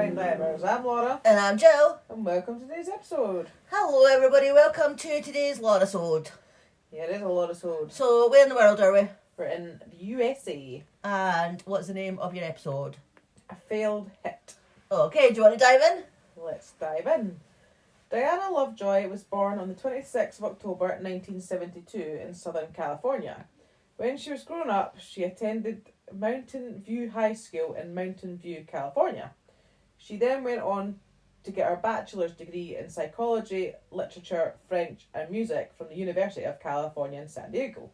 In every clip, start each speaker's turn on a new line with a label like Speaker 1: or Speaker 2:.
Speaker 1: CrimeDivers. I'm Laura.
Speaker 2: And I'm Jill.
Speaker 1: And welcome to today's episode.
Speaker 2: Hello everybody, welcome to today's Laura-sode.
Speaker 1: Yeah, it is a Laura-sode.
Speaker 2: So, where in the world are we?
Speaker 1: We're in the USA.
Speaker 2: And what's the name of your episode?
Speaker 1: A failed hit.
Speaker 2: Okay, do you want to dive in?
Speaker 1: Let's dive in. Diana Lovejoy was born on the 26th of October 1972 in Southern California. When she was growing up, she attended Mountain View High School in Mountain View, California. She then went on to get her bachelor's degree in psychology, literature, French and music from the University of California in San Diego.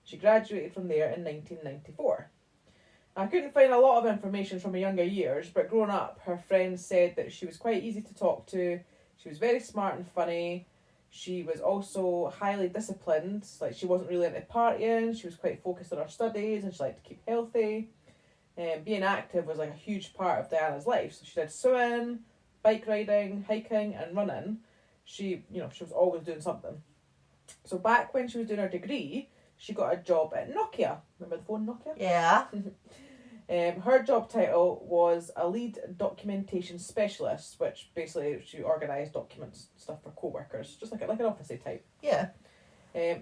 Speaker 1: She graduated from there in 1994. I couldn't find a lot of information from her younger years, but growing up, her friends said that she was quite easy to talk to, she was very smart and funny, she was also highly disciplined, like she wasn't really into partying, she was quite focused on her studies and she liked to keep healthy. Being active was like a huge part of Diana's life, so she did swimming, bike riding, hiking and running. She was always doing something. So back when she was doing her degree, she got a job at Nokia. Remember the phone Nokia?
Speaker 2: Yeah.
Speaker 1: Her job title was a lead documentation specialist, which basically she organised documents stuff for co-workers, just like an officey type.
Speaker 2: Yeah.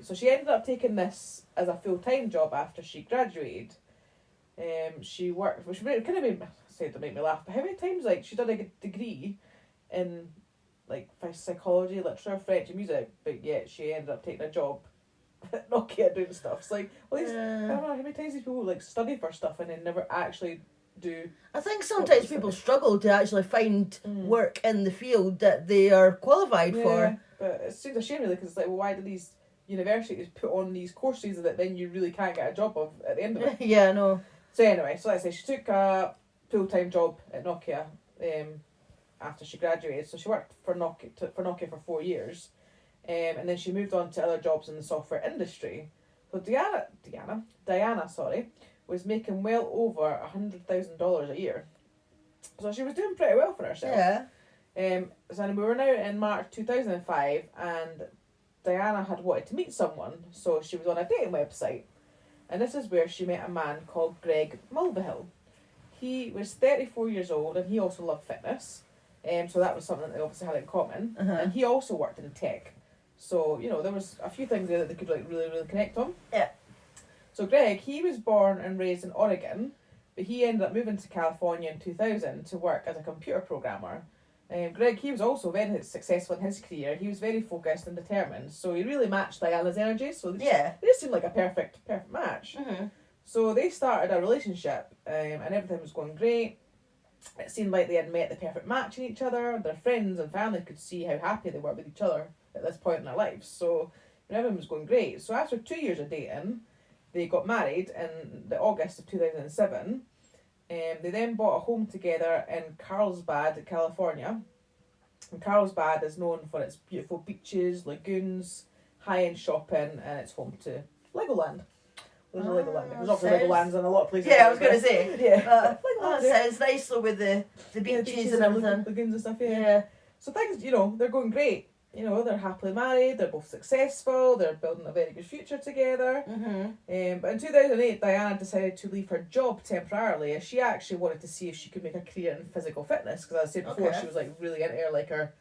Speaker 1: So she ended up taking this as a full-time job after she graduated. She worked, which kind of made me laugh, but how many times she did a degree in psychology, literature, French and music, but yet she ended up taking a job at Nokia doing stuff. It's like, well, I don't know how many times these people study for stuff and then never actually do.
Speaker 2: I think sometimes people struggle to actually find work in the field that they are qualified for.
Speaker 1: But it seems a shame really, because it's like, well, why do these universities put on these courses that then you really can't get a job of at the end of it?
Speaker 2: Yeah, I know.
Speaker 1: So anyway, so let's say she took a full-time job at Nokia after she graduated. So she worked for Nokia for 4 years. And then she moved on to other jobs in the software industry. So Diana, was making well over $100,000 a year. So she was doing pretty well for herself.
Speaker 2: Yeah.
Speaker 1: So we were now in March 2005, and Diana had wanted to meet someone, so she was on a dating website. And this is where she met a man called Greg Mulvihill. He was 34 years old, and he also loved fitness. So that was something that they obviously had in common.
Speaker 2: Uh-huh.
Speaker 1: And he also worked in tech. So, there was a few things there that they could really, really connect on.
Speaker 2: Yeah.
Speaker 1: So Greg, he was born and raised in Oregon, but he ended up moving to California in 2000 to work as a computer programmer. Greg, he was also very successful in his career. He was very focused and determined, so he really matched Diana's energy. So they just seemed like a perfect match.
Speaker 2: Mm-hmm.
Speaker 1: So they started a relationship, and everything was going great. It seemed like they had met the perfect match in each other. Their friends and family could see how happy they were with each other at this point in their lives. So everything was going great. So after 2 years of dating, they got married in the August of 2007. They then bought a home together in Carlsbad, California. And Carlsbad is known for its beautiful beaches, lagoons, high-end shopping, and it's home to Legoland. There's a Legoland. There's obviously Legolands in a lot of places.
Speaker 2: Yeah, I was going to say.
Speaker 1: Yeah.
Speaker 2: That sounds nice though, with the beaches and everything.
Speaker 1: Lagoons and stuff, yeah. So things, they're going great. They're happily married, they're both successful, they're building a very good future together.
Speaker 2: Mm-hmm.
Speaker 1: But in 2008, Diana decided to leave her job temporarily, as she actually wanted to see if she could make a career in physical fitness, because as I said before, she was really into her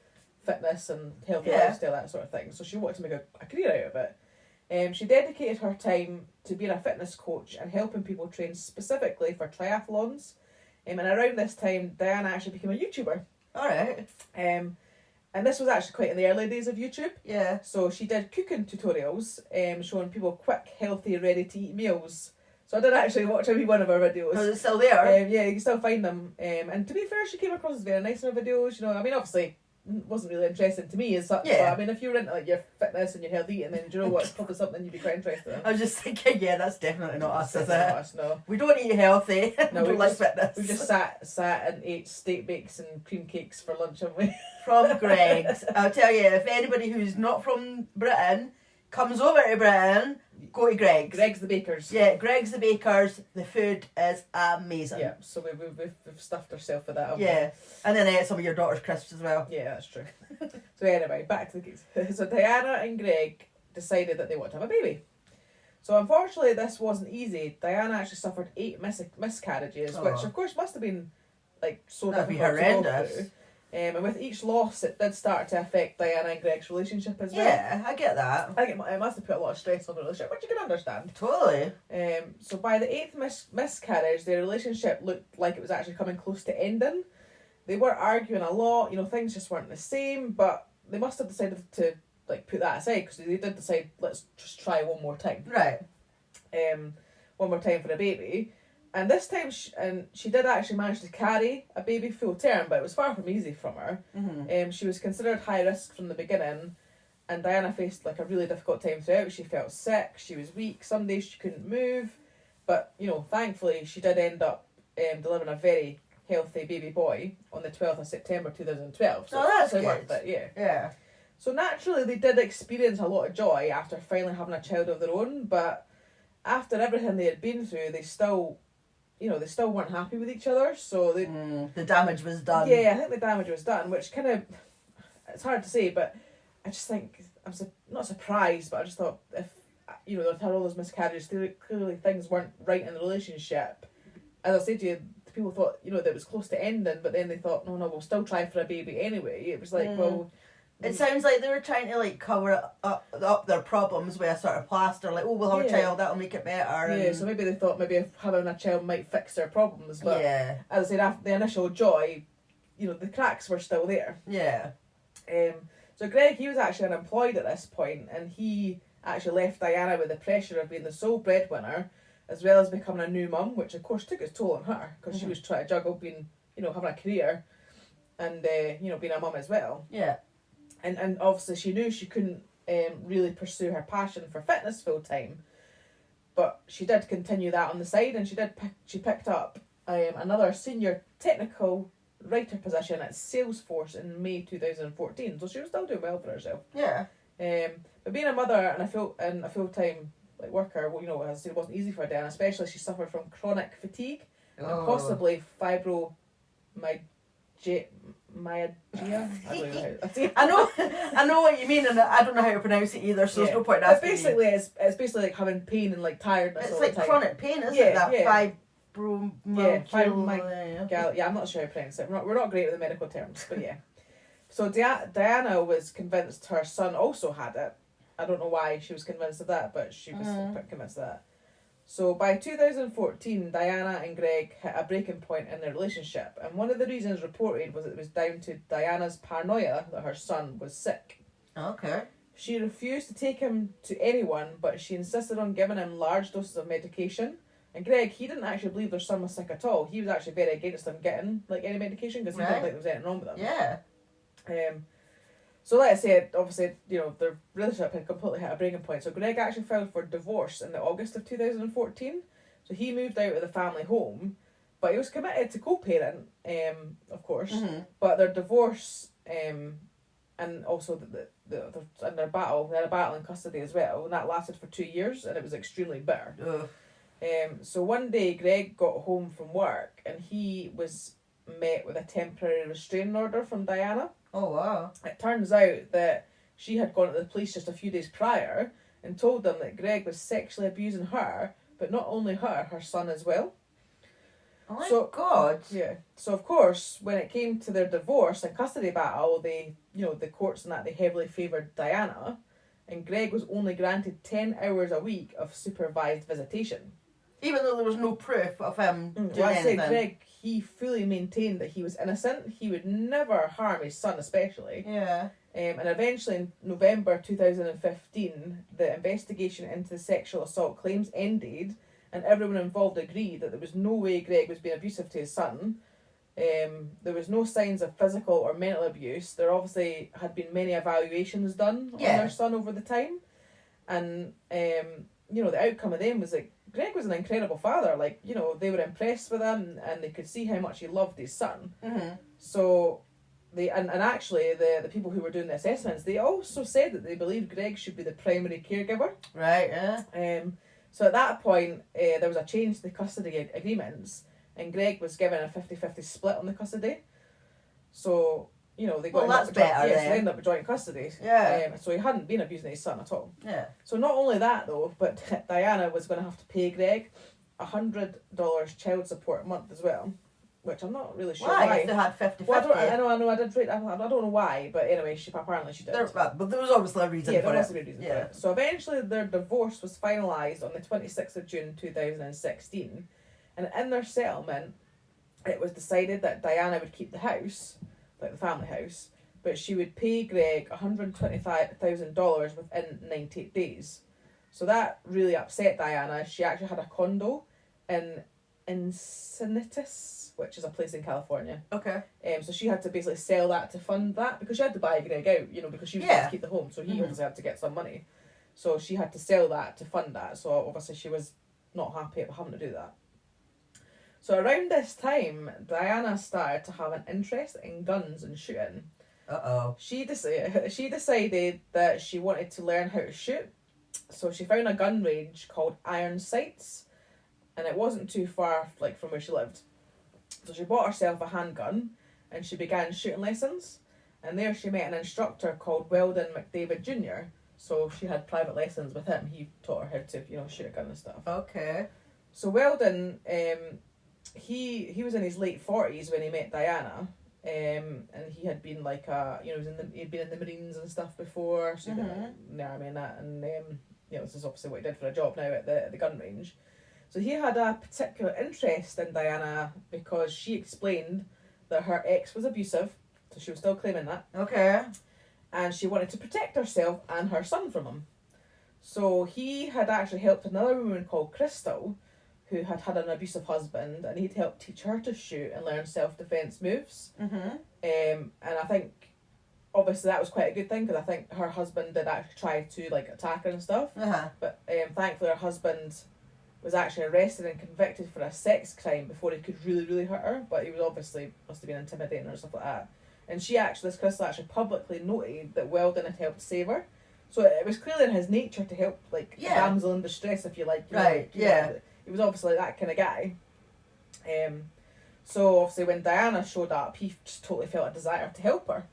Speaker 1: fitness and healthy lifestyle, that sort of thing. So she wanted to make a career out of it. She dedicated her time to being a fitness coach and helping people train specifically for triathlons. And around this time, Diana actually became a YouTuber.
Speaker 2: Alright.
Speaker 1: And this was actually quite in the early days of YouTube.
Speaker 2: Yeah.
Speaker 1: So she did cooking tutorials, showing people quick, healthy, ready-to-eat meals. So I did actually watch every one of her videos.
Speaker 2: Oh, is it still there?
Speaker 1: Yeah, you can still find them. And to be fair, she came across as very nice in her videos. Obviously, wasn't really interesting to me as such.
Speaker 2: Yeah.
Speaker 1: But, if you're into your fitness and your healthy eating, then do you know what? It's probably something you'd be quite interested in.
Speaker 2: I was just thinking, that's definitely not us, is it?
Speaker 1: Not us, no.
Speaker 2: We don't eat healthy.
Speaker 1: No,
Speaker 2: we like fitness.
Speaker 1: We just sat and ate steak bakes and cream cakes for lunch, haven't we?
Speaker 2: From Greg's. I'll tell you, if anybody who's not from Britain comes over to Britain, go to Greg's.
Speaker 1: Greg's the Bakers.
Speaker 2: Yeah, Greg's the Bakers. The food is amazing.
Speaker 1: Yeah, so we've stuffed ourselves with that.
Speaker 2: Yeah, and then ate some of your daughter's crisps as well.
Speaker 1: Yeah, that's true. So anyway, back to the case. So Diana and Greg decided that they want to have a baby. So unfortunately, this wasn't easy. Diana actually suffered 8 miscarriages, which of course must have been like so
Speaker 2: That'd be
Speaker 1: difficult to go
Speaker 2: horrendous.
Speaker 1: through. And with each loss, it did start to affect Diana and Greg's relationship as well.
Speaker 2: Yeah, I get that.
Speaker 1: I think it must have put a lot of stress on the relationship, which you can understand.
Speaker 2: Totally.
Speaker 1: So by the 8th miscarriage, their relationship looked like it was actually coming close to ending. They were arguing a lot, things just weren't the same, but they must have decided to like put that aside, because they did decide, let's just try one more time.
Speaker 2: Right.
Speaker 1: One more time for a baby. And this time, she did actually manage to carry a baby full term, but it was far from easy from her.
Speaker 2: Mm-hmm.
Speaker 1: She was considered high risk from the beginning, and Diana faced like a really difficult time throughout. She felt sick, she was weak, some days she couldn't move, but thankfully she did end up delivering a very healthy baby boy on the 12th of September 2012. So
Speaker 2: that's
Speaker 1: it's
Speaker 2: good.
Speaker 1: worth it, yeah.
Speaker 2: Yeah.
Speaker 1: So naturally they did experience a lot of joy after finally having a child of their own, but after everything they had been through, they still weren't happy with each other, so
Speaker 2: the damage was done.
Speaker 1: Yeah, I think the damage was done, which kind of, it's hard to say, but I just think, I'm not surprised, but I just thought if, they'd had all those miscarriages, clearly things weren't right in the relationship. As I said to you, people thought, that it was close to ending, but then they thought, no, we'll still try for a baby anyway. It was like, well...
Speaker 2: It sounds like they were trying to like cover up their problems with a sort of plaster, like, we'll have a child, that'll make it better.
Speaker 1: Yeah, so maybe they thought maybe having a child might fix their problems, but
Speaker 2: yeah.
Speaker 1: As I said, after the initial joy, the cracks were still there.
Speaker 2: Yeah.
Speaker 1: So Greg, he was actually unemployed at this point, and he actually left Diana with the pressure of being the sole breadwinner, as well as becoming a new mum, which of course took its toll on her, because she was trying to juggle being, having a career and, being a mum as well.
Speaker 2: Yeah.
Speaker 1: And obviously she knew she couldn't really pursue her passion for fitness full time, but she did continue that on the side, and she picked up another senior technical writer position at Salesforce in May 2014. So she was still doing well for herself.
Speaker 2: Yeah.
Speaker 1: But being a mother and a full time like worker, as I said, it wasn't easy for Diana, especially she suffered from chronic fatigue and possibly fibromyalgia.
Speaker 2: I know what you mean, and I don't know how to pronounce it either, so there's no point in asking.
Speaker 1: It's basically like having pain and like tiredness.
Speaker 2: It's
Speaker 1: all
Speaker 2: like
Speaker 1: the time.
Speaker 2: chronic pain, isn't it? That
Speaker 1: fibromyalgia. Yeah, I'm not sure how to pronounce it. We're not great with the medical terms, but yeah. So Diana was convinced her son also had it. I don't know why she was convinced of that, but she was convinced of that. So by 2014, Diana and Greg hit a breaking point in their relationship, and one of the reasons reported was it was down to Diana's paranoia that her son was sick.
Speaker 2: Okay.
Speaker 1: She refused to take him to anyone, but she insisted on giving him large doses of medication. And Greg, he didn't actually believe their son was sick at all. He was actually very against him getting like any medication, because he didn't think there was anything wrong with him.
Speaker 2: Yeah.
Speaker 1: So like I said, obviously, their relationship had completely hit a breaking point. So Greg actually filed for divorce in the August of 2014. So he moved out of the family home, but he was committed to co-parent, of course.
Speaker 2: Mm-hmm.
Speaker 1: But their divorce, and also they had a battle in custody as well, and that lasted for 2 years, and it was extremely bitter. So one day Greg got home from work, and he was met with a temporary restraining order from Diana.
Speaker 2: Oh wow.
Speaker 1: It turns out that she had gone to the police just a few days prior and told them that Greg was sexually abusing her, but not only her son as well.
Speaker 2: Oh my God.
Speaker 1: Yeah. So of course, when it came to their divorce and custody battle, the courts and that, they heavily favoured Diana, and Greg was only granted 10 hours a week of supervised visitation.
Speaker 2: Even though there was no proof of him doing
Speaker 1: Well, I say
Speaker 2: anything.
Speaker 1: Greg, he fully maintained that he was innocent. He would never harm his son, especially.
Speaker 2: Yeah.
Speaker 1: And eventually, in November 2015, the investigation into the sexual assault claims ended, and everyone involved agreed that there was no way Greg was being abusive to his son. There was no signs of physical or mental abuse. There obviously had been many evaluations done on their son over the time. And, the outcome of them was that Greg was an incredible father. Like, they were impressed with him, and they could see how much he loved his son.
Speaker 2: Mm-hmm.
Speaker 1: So, actually, the people who were doing the assessments, they also said that they believed Greg should be the primary caregiver.
Speaker 2: Right, yeah.
Speaker 1: So at that point, there was a change to the custody agreements, and Greg was given a 50-50 split on the custody. So, they got
Speaker 2: that's better then.
Speaker 1: So they ended up with joint custody.
Speaker 2: Yeah.
Speaker 1: So he hadn't been abusing his son at all.
Speaker 2: Yeah.
Speaker 1: So not only that though, but Diana was going to have to pay Greg $100 child support a month as well. which I'm not really sure
Speaker 2: Why?
Speaker 1: why.
Speaker 2: If they had 50-50.
Speaker 1: Well, I know, I did read, I don't know why, but anyway, apparently she did.
Speaker 2: But there was obviously a reason for it.
Speaker 1: Yeah, there was a good reason for it. So eventually their divorce was finalised on the 26th of June 2016, and in their settlement, it was decided that Diana would keep the house, like the family house, but she would pay Greg $125,000 within 98 days. So that really upset Diana. She actually had a condo in Encinitas, which is a place in California.
Speaker 2: Okay.
Speaker 1: So she had to basically sell that to fund that, because she had to buy Greg out, because she was going to keep the home, so he obviously had to get some money. So she had to sell that to fund that. So obviously she was not happy about having to do that. So around this time, Diana started to have an interest in guns and shooting.
Speaker 2: Uh-oh.
Speaker 1: She decided that she wanted to learn how to shoot. So she found a gun range called Iron Sights, and it wasn't too far from where she lived. So she bought herself a handgun and she began shooting lessons, and there she met an instructor called Weldon McDavid Jr. So she had private lessons with him. He taught her how to shoot a gun and stuff.
Speaker 2: Okay.
Speaker 1: So Weldon, he was in his late 40s when he met Diana, and he had been he'd been in the Marines and stuff before, so this is obviously what he did for a job now at the gun range. So he had a particular interest in Diana because she explained that her ex was abusive, so she was still claiming that.
Speaker 2: Okay.
Speaker 1: And she wanted to protect herself and her son from him. So he had actually helped another woman called Crystal, who had had an abusive husband, and he'd helped teach her to shoot and learn self-defense moves.
Speaker 2: Mm-hmm.
Speaker 1: And I think, obviously, that was quite a good thing, because I think her husband did actually try to attack her and stuff.
Speaker 2: Uh-huh.
Speaker 1: But thankfully, her husband was actually arrested and convicted for a sex crime before he could really, really hurt her. But he was obviously must have been intimidating her and stuff like that. And this Crystal actually publicly noted that Weldon had helped save her. So it was clearly in his nature to help, a damsel in distress, if you like.
Speaker 2: Right.
Speaker 1: He was obviously that kind of guy. So obviously when Diana showed up, he just totally felt a desire to help her.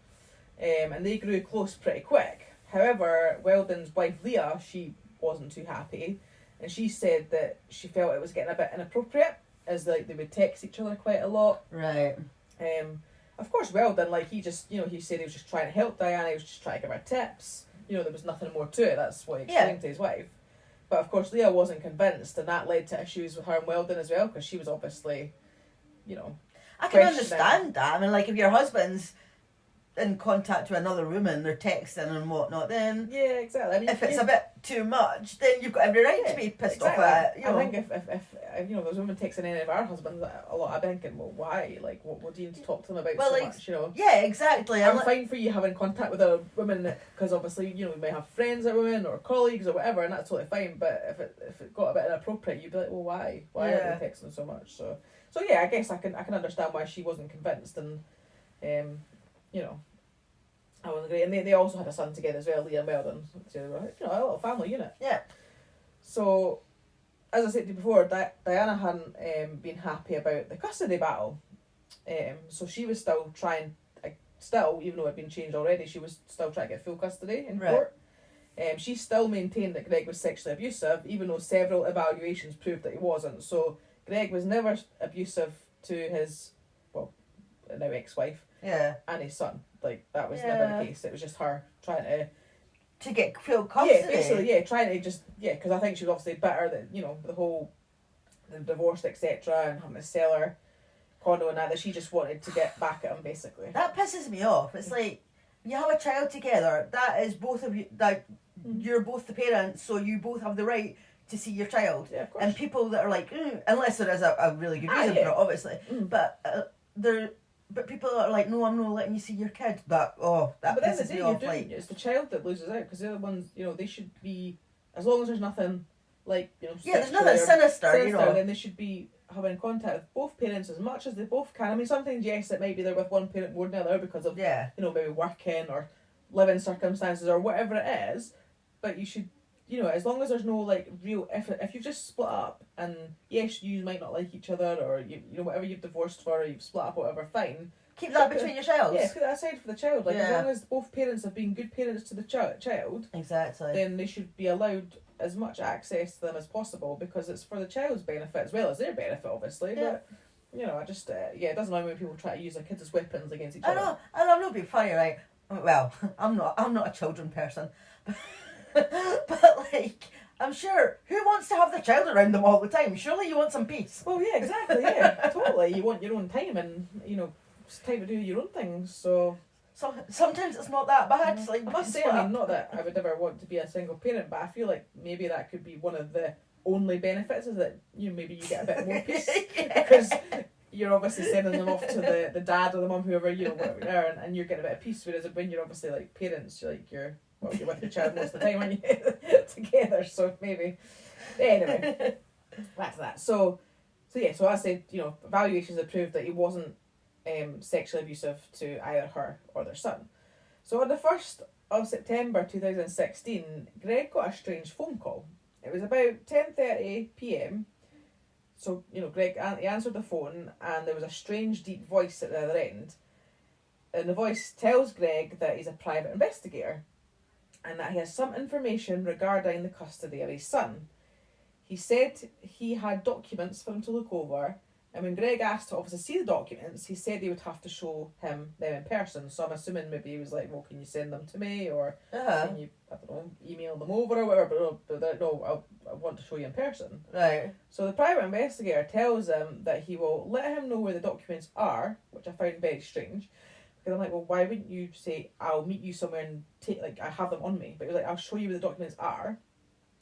Speaker 1: And they grew close pretty quick. However, Weldon's wife Leah, she wasn't too happy, and she said that she felt it was getting a bit inappropriate, as they would text each other quite a lot.
Speaker 2: Right.
Speaker 1: Of course, Weldon, he just, he said he was just trying to help Diana, he was just trying to give her tips. There was nothing more to it. That's what he explained to his wife. But of course, Leah wasn't convinced, and that led to issues with her and Weldon as well, because she was obviously,
Speaker 2: I can understand that. I mean, if your husband's in contact with another woman, they're texting and whatnot, then
Speaker 1: yeah, exactly. I mean,
Speaker 2: if it's a bit too much, then you've got every right to be pissed off at it.
Speaker 1: I think if there's a woman texting any of our husbands a lot, I'd be thinking, well, why? What do you need to talk to them about so much?
Speaker 2: Yeah, exactly.
Speaker 1: I'm fine for you having contact with a woman, because obviously we may have friends that are women or colleagues or whatever, and that's totally fine. But if it got a bit inappropriate, you'd be like, well, why? Why are they texting so much? So yeah, I guess I can understand why she wasn't convinced, and I wasn't great. And they also had a son together as well, Leah and Weldon. So they were a little family unit.
Speaker 2: Yeah. So,
Speaker 1: as I said to you before, Diana hadn't been happy about the custody battle. So she was still trying, even though it had been changed already, she was still trying to get full custody in court. She still maintained that Greg was sexually abusive, even though several evaluations proved that he wasn't. So Greg was never abusive to his, now ex-wife, and his son. That was never the case. It was just her trying
Speaker 2: to get full custody.
Speaker 1: Yeah, basically, trying to just, because I think she was obviously bitter that, the whole, the divorce, etc., and having to sell her condo and that she just wanted to get back at him, basically.
Speaker 2: That pisses me off. It's you have a child together, that is both of you, you're both the parents, so you both have the right to see your child.
Speaker 1: Yeah, of course.
Speaker 2: And people that are unless there is a really good reason for it, obviously, but people are no, I'm not letting you see your kid. That pisses me off.
Speaker 1: It's the child that loses out, because the other ones, they should be, as long as there's nothing
Speaker 2: there's nothing sinister,
Speaker 1: then they should be having contact with both parents as much as they both can. I mean, sometimes yes, it might be they're with one parent more than the other because of maybe working or living circumstances or whatever it is, but you should, as long as there's no real, if you've just split up and yes, you might not like each other, or whatever you've divorced for, or you've split up, whatever, fine.
Speaker 2: Keep that between yourselves.
Speaker 1: Yeah, put that aside for the child. As long as both parents have been good parents to the child,
Speaker 2: exactly,
Speaker 1: then they should be allowed as much access to them as possible, because it's for the child's benefit as well as their benefit, obviously.
Speaker 2: Yeah.
Speaker 1: But you know, I just, it doesn't annoy me when people try to use their kids as weapons against each
Speaker 2: I
Speaker 1: other.
Speaker 2: know, and I'm not being funny, right? Well, I'm not a children person. But, like, I'm sure, who wants to have their child around them all the time? Surely you want some peace.
Speaker 1: Well, yeah, exactly, yeah, totally. You want your own time and, you know, it's time to do your own things, so...
Speaker 2: Sometimes it's not that bad. Like,
Speaker 1: I must say, I mean, not that I would ever want to be a single parent, but I feel like maybe that could be one of the only benefits, is that, you know, maybe you get a bit more peace.
Speaker 2: Yeah.
Speaker 1: Because you're obviously sending them off to the dad or the mum, whoever, you know, whatever you are, and you're getting a bit of peace, whereas when you're obviously, like, parents, you're with your child most of the time, aren't you? Together, so maybe. Anyway, back to that. So I said, you know, evaluations have proved that he wasn't sexually abusive to either her or their son. So on the 1st of September 2016, Greg got a strange phone call. It was about 10:30 p.m. So, you know, Greg, he answered the phone and there was a strange deep voice at the other end. And the voice tells Greg that he's a private investigator and that he has some information regarding the custody of his son. He said he had documents for him to look over, and when Greg asked to obviously see the documents, he said he would have to show him them in person. So I'm assuming maybe he was like, well, can you send them to me, or can you, I don't know, email them over or whatever, but no, I want to show you in person.
Speaker 2: Right.
Speaker 1: So the private investigator tells him that he will let him know where the documents are, which I found very strange. Because I'm like, well, why wouldn't you say, I'll meet you somewhere and I have them on me? But he was like, I'll show you where the documents are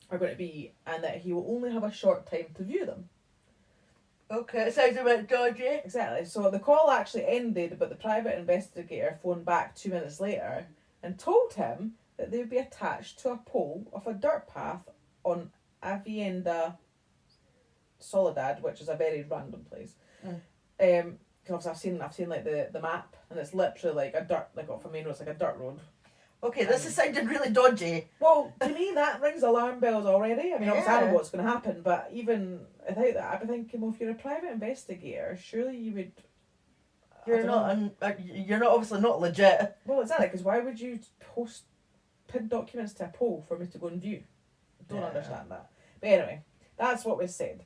Speaker 1: going to be, and that he will only have a short time to view them.
Speaker 2: Okay, it sounds a bit dodgy.
Speaker 1: Exactly. So the call actually ended, but the private investigator phoned back 2 minutes later and told him that they would be attached to a pole of a dirt path on Avienda Soledad, which is a very random place. Because I've seen like the map, and it's literally like a dirt, like off a main road, it's like a dirt road.
Speaker 2: Okay, this is sounding really dodgy.
Speaker 1: Well, to me that rings alarm bells already. I mean, obviously I know what's going to happen, but even without that, I'd be thinking, well, if you're a private investigator, surely you would...
Speaker 2: You're not obviously not legit.
Speaker 1: Well, exactly, because why would you pin documents to a pole for me to go and view? I don't understand that. But anyway, that's what was said.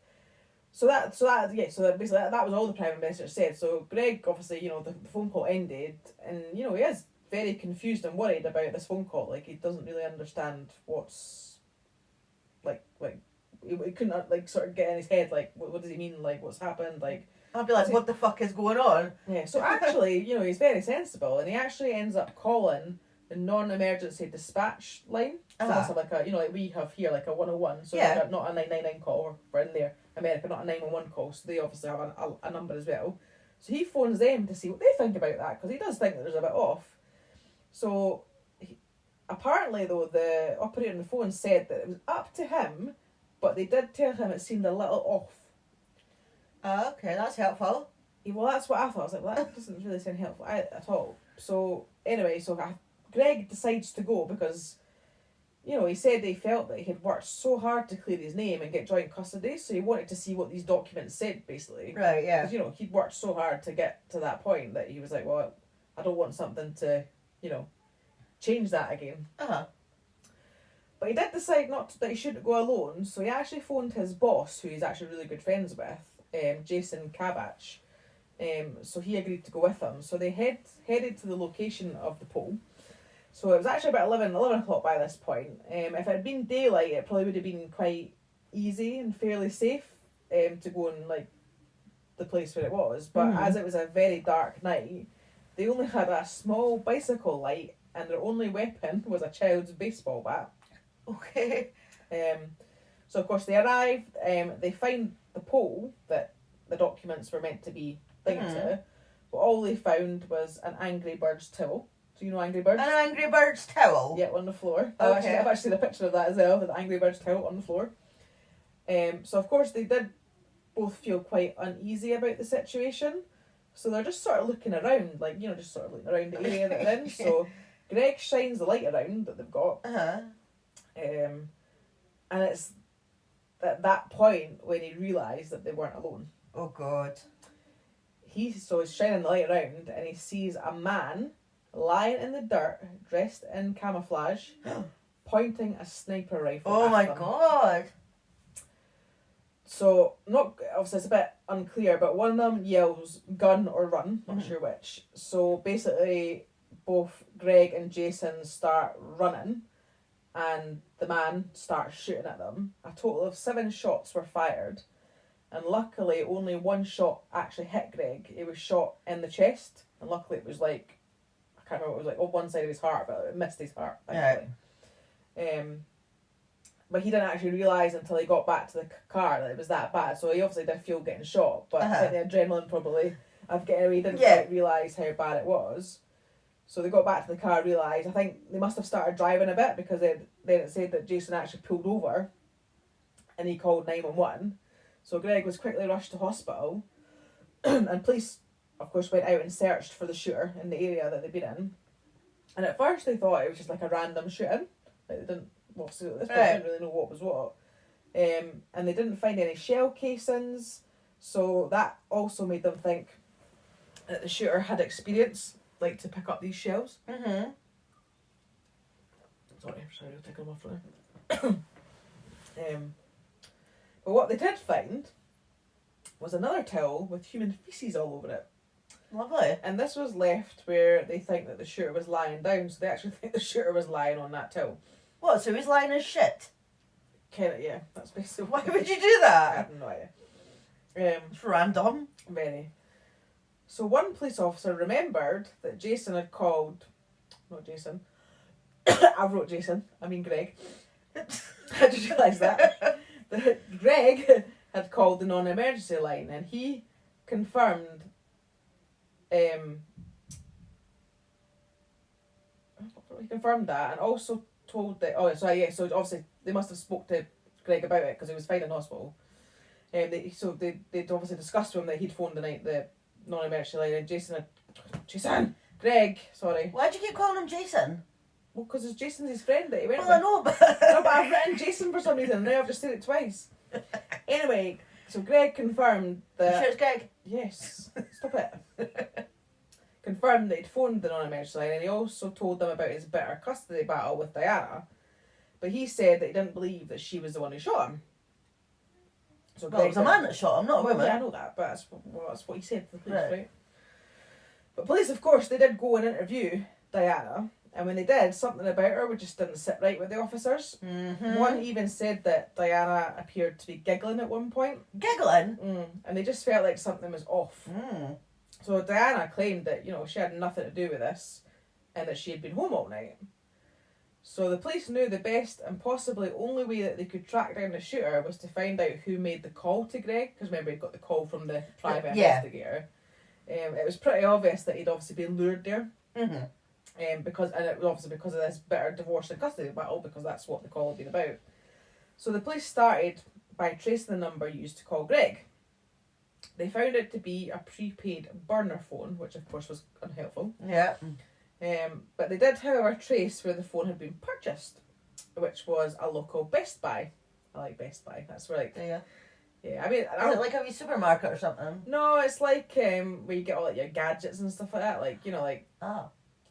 Speaker 1: So basically that was all the private investigator said. So Greg, obviously, you know, the phone call ended, and, you know, he is very confused and worried about this phone call. Like, he doesn't really understand what's like he couldn't like sort of get in his head, like, what does he mean, like, what's happened, like,
Speaker 2: I'd be like, what the fuck is going on?
Speaker 1: yeah. So actually, you know, he's very sensible, and he actually ends up calling the non-emergency dispatch line. So that's like a, you know, like we have here, like a 101, so like not a 999 call, or in there America, not a 911 call, so they obviously have a number as well. So he phones them to see what they think about that, because he does think that there's a bit off. So, apparently though, the operator on the phone said that it was up to him, but they did tell him it seemed a little off.
Speaker 2: Okay, that's helpful.
Speaker 1: Well, that's what I thought. I was like, well, that doesn't really sound helpful at all. So, anyway, Greg decides to go because, you know, he said he felt that he had worked so hard to clear his name and get joint custody, so he wanted to see what these documents said, basically.
Speaker 2: Right, yeah.
Speaker 1: Because, you know, he'd worked so hard to get to that point that he was like, well, I don't want something to, you know, change that again. But he did decide that he shouldn't go alone, so he actually phoned his boss, who he's actually really good friends with, Jason Kabach. So he agreed to go with him. So they headed to the location of the pole. So it was actually about 11 o'clock by this point. If it had been daylight, it probably would have been quite easy and fairly safe to go in, like, the place where it was. But as it was a very dark night, they only had a small bicycle light, and their only weapon was a child's baseball bat.
Speaker 2: Okay.
Speaker 1: So of course they arrived, they find the pole that the documents were meant to be linked to, but all they found was an Angry Birds towel. Do you know Angry Birds?
Speaker 2: An Angry Birds towel?
Speaker 1: Yeah, on the floor.
Speaker 2: Okay.
Speaker 1: I've actually seen a picture of that as well, the Angry Birds towel on the floor. So of course they did both feel quite uneasy about the situation, so they're just sort of looking around, like, you know, just sort of looking around the area that they're in. So Greg shines the light around that they've got. And it's at that point when he realised that they weren't alone.
Speaker 2: Oh God.
Speaker 1: He's shining the light around, and he sees a man lying in the dirt, dressed in camouflage, pointing a sniper rifle
Speaker 2: Oh
Speaker 1: at
Speaker 2: my
Speaker 1: them.
Speaker 2: God.
Speaker 1: So, obviously it's a bit unclear, but one of them yells gun or run, not sure which. So basically both Greg and Jason start running and the man starts shooting at them. A total of 7 shots were fired, and luckily only one shot actually hit Greg. He was shot in the chest, and luckily it was like, I can't remember, it was like on one side of his heart, but it missed his heart, thankfully. But he didn't actually realise until he got back to the car that it was that bad. So he obviously did feel getting shot, but the adrenaline probably of getting away, didn't quite realise how bad it was. So they got back to the car, realised, I think they must have started driving a bit, because then it said that Jason actually pulled over and he called 911. So Greg was quickly rushed to hospital and police, of course, went out and searched for the shooter in the area that they'd been in. And at first they thought it was just like a random shooting. Like they didn't, obviously at this point, didn't really know what was what. And they didn't find any shell casings, so that also made them think that the shooter had experience, like, to pick up these shells.
Speaker 2: Mm-hmm.
Speaker 1: Sorry, I'll take them off now. But what they did find was another towel with human faeces all over it.
Speaker 2: Lovely.
Speaker 1: And this was left where they think that the shooter was lying down, so they actually think the shooter was lying on that towel.
Speaker 2: What, so he's lying as shit?
Speaker 1: Kinda, yeah, that's basically
Speaker 2: Why would you do
Speaker 1: I
Speaker 2: that?
Speaker 1: have no idea.
Speaker 2: It's random.
Speaker 1: Very. So one police officer remembered that Jason had called, not Jason, I wrote Jason, I mean Greg. I just realised that. That Greg had called the non-emergency line, and he confirmed that, and also told that, so obviously they must have spoke to Greg about it because he was fine in hospital. They'd obviously discussed with him that he'd phoned the non-emergency line, and Greg, sorry.
Speaker 2: Why'd you keep calling him Jason?
Speaker 1: Well, because Jason's his friend that he went
Speaker 2: Well,
Speaker 1: with.
Speaker 2: I know, but...
Speaker 1: No, but I've written Jason for some reason, and now I've just said it twice. Anyway, so Greg confirmed that...
Speaker 2: You sure it's Greg?
Speaker 1: Yes, stop it. Confirmed that he'd phoned the non-emergency line, and he also told them about his bitter custody battle with Diana. But he said that he didn't believe that she was the one who shot him. So
Speaker 2: Well, it was a man that shot him, not a woman.
Speaker 1: Yeah, I know that, but that's what he said to the police, right? But police, of course, they did go and interview Diana, and when they did, something about her just didn't sit right with the officers.
Speaker 2: Mm-hmm.
Speaker 1: One even said that Diana appeared to be giggling at one point.
Speaker 2: Giggling?
Speaker 1: And they just felt like something was off.
Speaker 2: Mm.
Speaker 1: So Diana claimed that, she had nothing to do with this, and that she had been home all night. So the police knew the best and possibly only way that they could track down the shooter was to find out who made the call to Greg, because remember he'd got the call from the private investigator. It was pretty obvious that he'd obviously been lured there.
Speaker 2: Mm-hmm.
Speaker 1: And it was obviously because of this bitter divorce and custody battle, because that's what the call had been about. So the police started by tracing the number used to call Greg. They found it to be a prepaid burner phone, which of course was unhelpful.
Speaker 2: Yeah.
Speaker 1: But they did, however, trace where the phone had been purchased, which was a local Best Buy. I like Best Buy. That's where, like... Yeah, I mean...
Speaker 2: Is it like a wee supermarket or something?
Speaker 1: No, it's like where you get all like your gadgets and stuff like that. Like,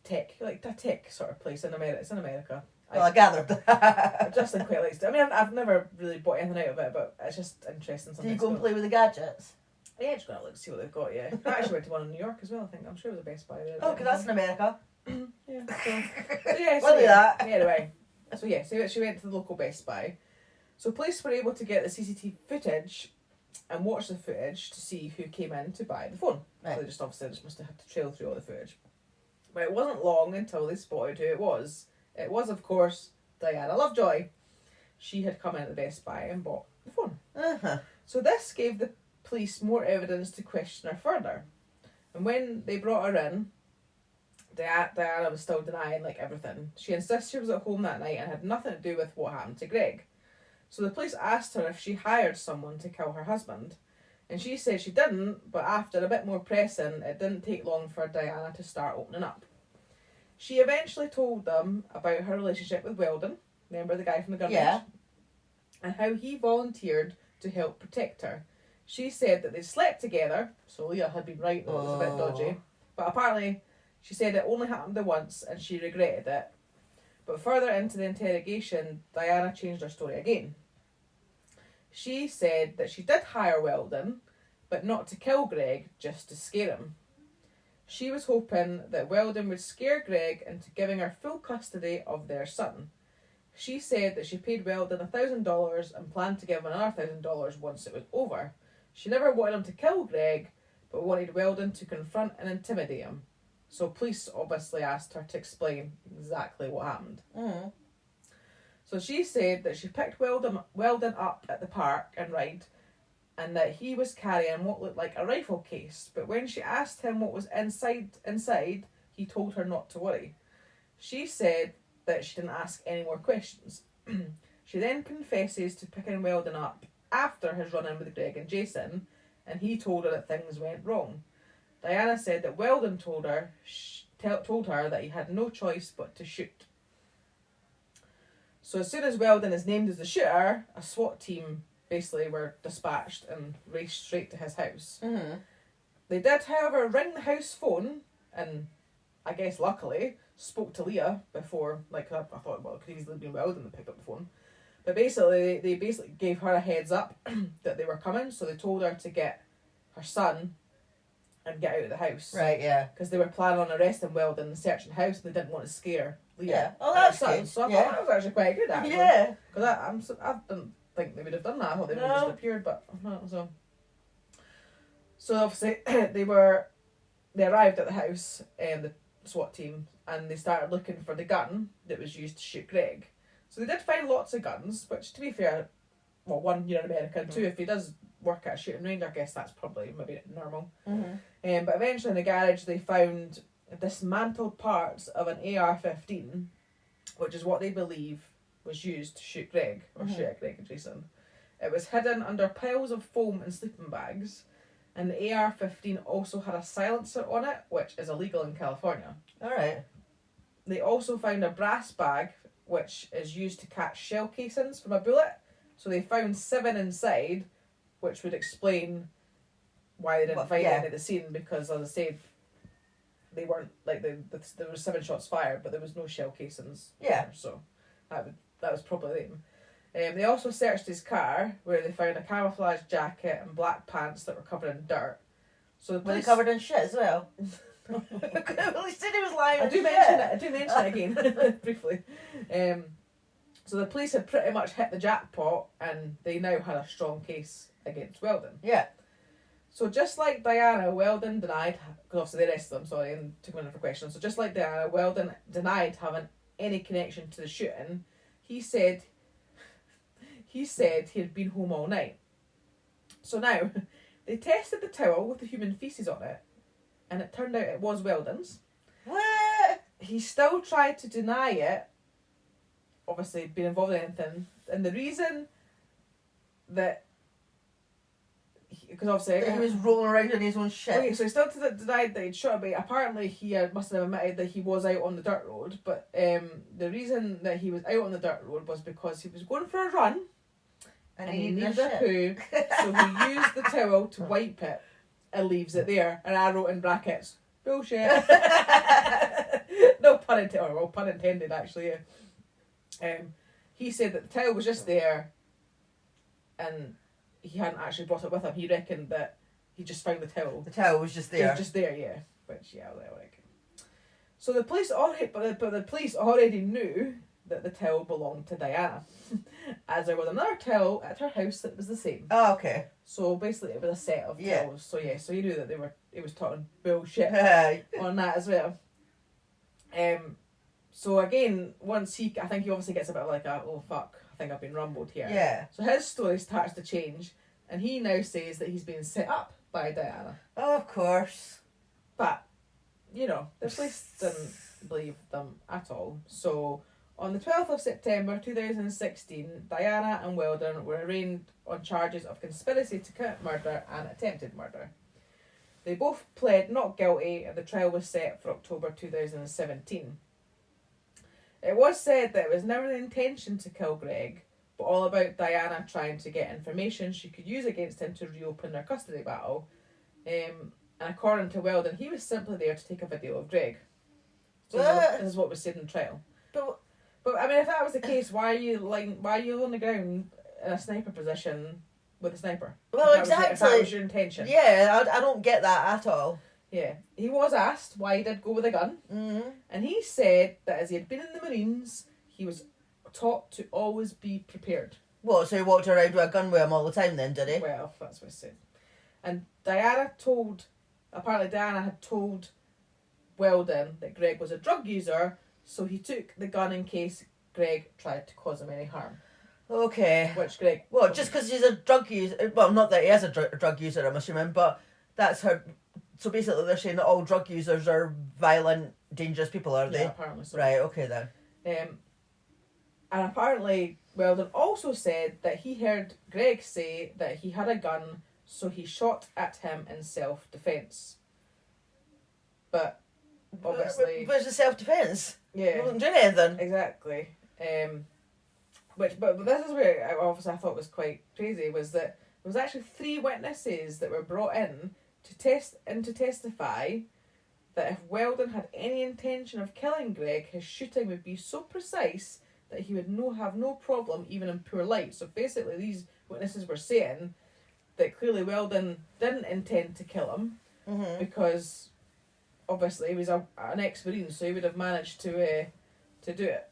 Speaker 1: tech. Like a tech sort of place in America. It's in America.
Speaker 2: Well, I gathered that.
Speaker 1: Justin quite likes it. I mean, I've never really bought anything out of it, but it's just interesting.
Speaker 2: Do you go and play with the gadgets?
Speaker 1: Yeah, just gonna look see what they've got. Yeah, I actually went to one in New York as well. I think I'm sure it was a Best Buy there.
Speaker 2: Oh, because that's in America.
Speaker 1: Yeah. So yeah.
Speaker 2: Well, that.
Speaker 1: Anyway, so she went to the local Best Buy. So police were able to get the CCTV footage and watch the footage to see who came in to buy the phone.
Speaker 2: Right.
Speaker 1: So they just must have had to trail through all the footage. But it wasn't long until they spotted who it was. It was, of course, Diana Lovejoy. She had come in at the Best Buy and bought the phone.
Speaker 2: Uh-huh.
Speaker 1: So this gave the police more evidence to question her further. And when they brought her in, Diana was still denying everything. She insists she was at home that night and had nothing to do with what happened to Greg. So the police asked her if she hired someone to kill her husband. And she said she didn't, but after a bit more pressing, it didn't take long for Diana to start opening up. She eventually told them about her relationship with Weldon, remember the guy from the gun range? And how he volunteered to help protect her. She said that they slept together, so Leah had been right that it was a bit dodgy. But apparently, she said it only happened once and she regretted it. But further into the interrogation, Diana changed her story again. She said that she did hire Weldon, but not to kill Greg, just to scare him. She was hoping that Weldon would scare Greg into giving her full custody of their son. She said that she paid Weldon $1,000 and planned to give him another $1,000 once it was over. She never wanted him to kill Greg, but wanted Weldon to confront and intimidate him. So police obviously asked her to explain exactly what happened.
Speaker 2: Mm.
Speaker 1: So she said that she picked Weldon up at the park and ride, and that he was carrying what looked like a rifle case. But when she asked him what was inside, he told her not to worry. She said that she didn't ask any more questions. She then confesses to picking Weldon up after his run-in with Greg and Jason, and he told her that things went wrong. Diana said that Weldon told her that he had no choice but to shoot. So as soon as Weldon is named as the shooter, a SWAT team basically were dispatched and raced straight to his house.
Speaker 2: Mm-hmm.
Speaker 1: They did, however, ring the house phone, and I guess luckily spoke to Leah before, like, I thought, well, it could easily be Weldon that picked up the phone. But basically, they basically gave her a heads up that they were coming, so they told her to get her son and get out of the house.
Speaker 2: Right, yeah.
Speaker 1: Because they were planning on arresting Weldon and searching the house, and they didn't want to scare Leah.
Speaker 2: Yeah. Oh,
Speaker 1: and her
Speaker 2: that's
Speaker 1: son.
Speaker 2: good.
Speaker 1: So I
Speaker 2: Yeah.
Speaker 1: thought that was actually quite good, actually.
Speaker 2: Yeah.
Speaker 1: Because I didn't think they would have done that. I thought they would have
Speaker 2: No.
Speaker 1: just appeared, but no. So obviously, they arrived at the house, the SWAT team, and they started looking for the gun that was used to shoot Greg. So they did find lots of guns, which, to be fair, well, one, you're in America, and two, if he does work at a shooting range, I guess that's probably maybe normal.
Speaker 2: Mm-hmm.
Speaker 1: But eventually in the garage they found dismantled parts of an AR-15, which is what they believe was used to shoot Greg, or shoot at Greg and Jason. It was hidden under piles of foam and sleeping bags, and the AR-15 also had a silencer on it, which is illegal in California.
Speaker 2: Alright.
Speaker 1: They also found a brass bag, which is used to catch shell casings from a bullet. So they found 7 inside, which would explain why they didn't find any at the scene, because, as I said, they weren't, like, there were 7 shots fired, but there was no shell casings.
Speaker 2: Yeah.
Speaker 1: There, so that was probably them. They also searched his car, where they found a camouflage jacket and black pants that were covered in dirt. So the
Speaker 2: Were they
Speaker 1: police...
Speaker 2: covered in shit as well? Well, he said he was lying.
Speaker 1: I do mention it again briefly. So the police had pretty much hit the jackpot, and they now had a strong case against Weldon.
Speaker 2: Yeah.
Speaker 1: So just like Diana, Weldon denied, because obviously they arrested him, and took him in for questions. So just like Diana, Weldon denied having any connection to the shooting. He said he had been home all night. So now, they tested the towel with the human feces on it, and it turned out it was Weldon's.
Speaker 2: What?
Speaker 1: He still tried to deny it, obviously being involved in anything, and the reason that, because obviously
Speaker 2: He was rolling around in his own shit.
Speaker 1: okay, so he still denied that he'd shot a bait. Apparently he must have admitted that he was out on the dirt road, but the reason that he was out on the dirt road was because he was going for a run, and he needed a poo, so he used the towel to wipe it and leaves it there, and I wrote in brackets, bullshit. No pun intended, well, pun intended actually, yeah. He said that the towel was just there, and he hadn't actually brought it with him. He reckoned that he just found the towel.
Speaker 2: The towel was just there.
Speaker 1: It was just there, yeah. Which, yeah, I reckon. So the police already knew that the towel belonged to Diana, as there was another towel at her house that was the same.
Speaker 2: Oh, okay.
Speaker 1: So basically, it was a set of towels. So yeah, so he knew that he was talking bullshit on that as well. So again, I think he obviously gets a bit of like oh fuck, I think I've been rumbled here.
Speaker 2: Yeah.
Speaker 1: So his story starts to change, and he now says that he's been set up by Diana.
Speaker 2: Oh, of course.
Speaker 1: But, the police didn't believe them at all. So, on the 12th of September 2016, Diana and Weldon were arraigned on charges of conspiracy to commit murder and attempted murder. They both pled not guilty, and the trial was set for October 2017. It was said that it was never the intention to kill Greg, but all about Diana trying to get information she could use against him to reopen their custody battle. And according to Weldon, he was simply there to take a video of Greg. So this is what was said in the trial. But I mean, if that was the case, why are you on the ground in a sniper position with a sniper.
Speaker 2: Well,
Speaker 1: If that
Speaker 2: exactly.
Speaker 1: was your intention.
Speaker 2: Yeah, I don't get that at all.
Speaker 1: Yeah. He was asked why he did go with a gun.
Speaker 2: Mm-hmm.
Speaker 1: And he said that as he had been in the Marines, he was taught to always be prepared.
Speaker 2: What, so he walked around with a gun with him all the time then, did he?
Speaker 1: Well, that's what he said. And apparently Diana had told Weldon that Greg was a drug user, so he took the gun in case Greg tried to cause him any harm.
Speaker 2: Okay.
Speaker 1: Which Greg...
Speaker 2: Well, just because he's a drug user... Well, not that he is a drug user, I'm assuming, but that's how... So basically they're saying that all drug users are violent, dangerous people, are they?
Speaker 1: Yeah, apparently so.
Speaker 2: Right, okay then.
Speaker 1: And apparently Weldon also said that he heard Greg say that he had a gun, so he shot at him in self-defence. But obviously...
Speaker 2: But it's a self-defence.
Speaker 1: Yeah.
Speaker 2: He wasn't doing anything.
Speaker 1: Exactly. But this is where I thought was quite crazy, was that there was actually 3 witnesses that were brought in to testify that if Weldon had any intention of killing Greg, his shooting would be so precise that he would have no problem even in poor light. So basically these witnesses were saying that clearly Weldon didn't intend to kill him, because obviously he was an ex-Marine, so he would have managed to do it.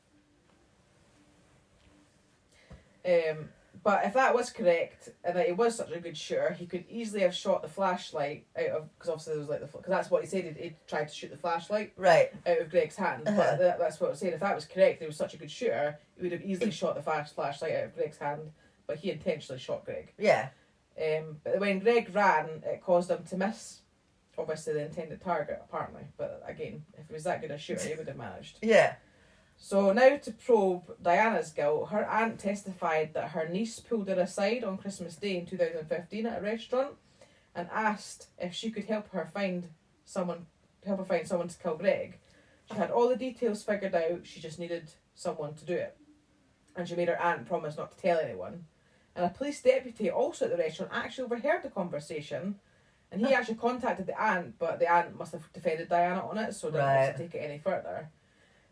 Speaker 1: But if that was correct, and that he was such a good shooter, he could easily have shot the flashlight out of... Because obviously there was like because that's what he said, he tried to shoot the flashlight
Speaker 2: Right.
Speaker 1: out of Greg's hand. But that's what I was saying. If that was correct, he was such a good shooter, he would have easily shot the flashlight out of Greg's hand, but he intentionally shot Greg.
Speaker 2: Yeah.
Speaker 1: But when Greg ran, it caused him to miss, obviously, the intended target, apparently. But again, if he was that good a shooter, he would have managed.
Speaker 2: Yeah.
Speaker 1: So now to probe Diana's guilt, her aunt testified that her niece pulled her aside on Christmas Day in 2015 at a restaurant and asked if she could help her find someone to kill Greg. She had all the details figured out, she just needed someone to do it. And she made her aunt promise not to tell anyone. And a police deputy also at the restaurant actually overheard the conversation, and he actually contacted the aunt, but the aunt must have defended Diana on it, so didn't want to take it any further.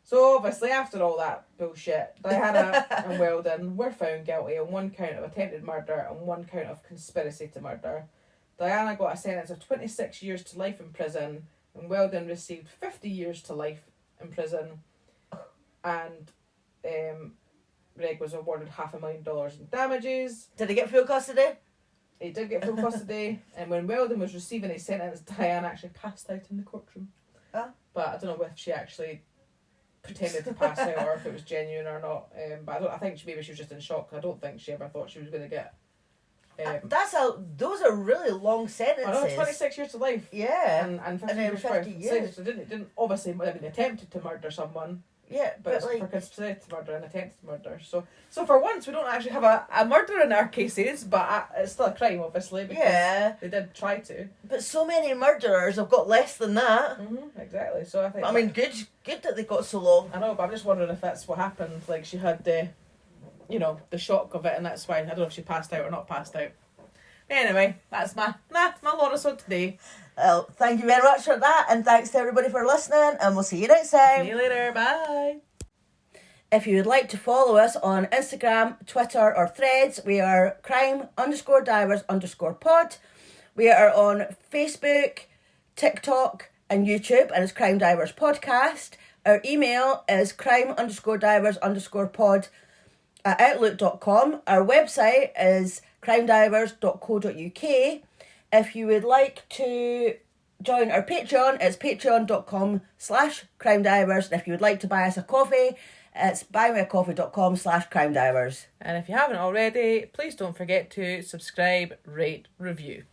Speaker 1: So obviously after all that bullshit, Diana and Weldon were found guilty on 1 count of attempted murder and 1 count of conspiracy to murder. Diana got a sentence of 26 years to life in prison, and Weldon received 50 years to life in prison, and Greg was awarded $500,000 in damages.
Speaker 2: Did he get full custody?
Speaker 1: He did get full custody, and when Weldon was receiving his sentence, Diana actually passed out in the courtroom. But I don't know if she actually pretended to pass out or if it was genuine or not. But I think maybe she was just in shock. I don't think she ever thought she was going to get...
Speaker 2: those are really long sentences.
Speaker 1: I know, 26 years to life.
Speaker 2: Yeah.
Speaker 1: And 50
Speaker 2: then
Speaker 1: years
Speaker 2: 50 years.
Speaker 1: So it didn't obviously have been attempted to murder someone.
Speaker 2: Yeah,
Speaker 1: but it's for conspiracy to murder and attempted murder. So for once, we don't actually have a murder in our cases, but it's still a crime, obviously, because they did try to.
Speaker 2: But so many murderers have got less than that.
Speaker 1: Exactly. So I think.
Speaker 2: I mean, good that they got so long.
Speaker 1: I know, but I'm just wondering if that's what happened. Like she had the shock of it, and that's why I don't know if she passed out or not passed out. Anyway, that's my Laurasode today.
Speaker 2: Well, thank you very much for that, and thanks to everybody for listening, and we'll see you next time.
Speaker 1: See you later, bye.
Speaker 2: If you would like to follow us on Instagram, Twitter or Threads, we are crime_divers_pod. We are on Facebook, TikTok and YouTube, and it's Crime Divers Podcast. Our email is crime_divers_pod@outlook.com. Our website is crimedivers.co.uk. If you would like to join our Patreon, it's patreon.com/crimedivers. And if you would like to buy us a coffee, it's buymeacoffee.com/crimedivers.
Speaker 1: And if you haven't already, please don't forget to subscribe, rate, review.